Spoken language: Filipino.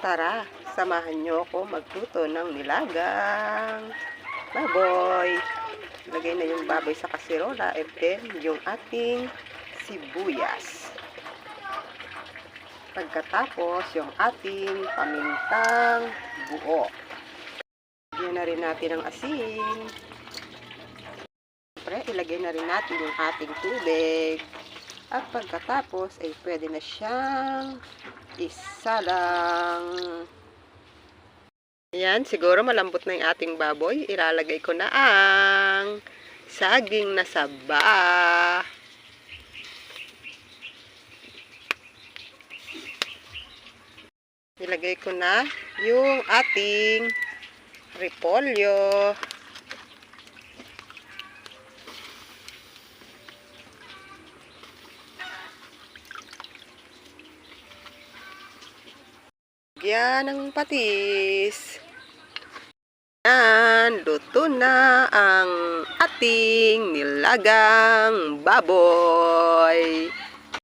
Tara, samahan nyo ako magluto ng nilagang baboy. Lagay na yung baboy sa kasirola and then yung ating sibuyas. Pagkatapos yung ating pamintang buo. Lagyan na rin natin ang asin. Siyempre, ilagay na rin natin yung ating tubig. At pagkatapos ay pwede na siyang isalang. Ayan, siguro malambot na yung ating baboy. Ilalagay ko na ang saging na saba. Ilagay ko na yung ating repolyo. Yan ang patis. Yan, luto na ang ating nilagang baboy.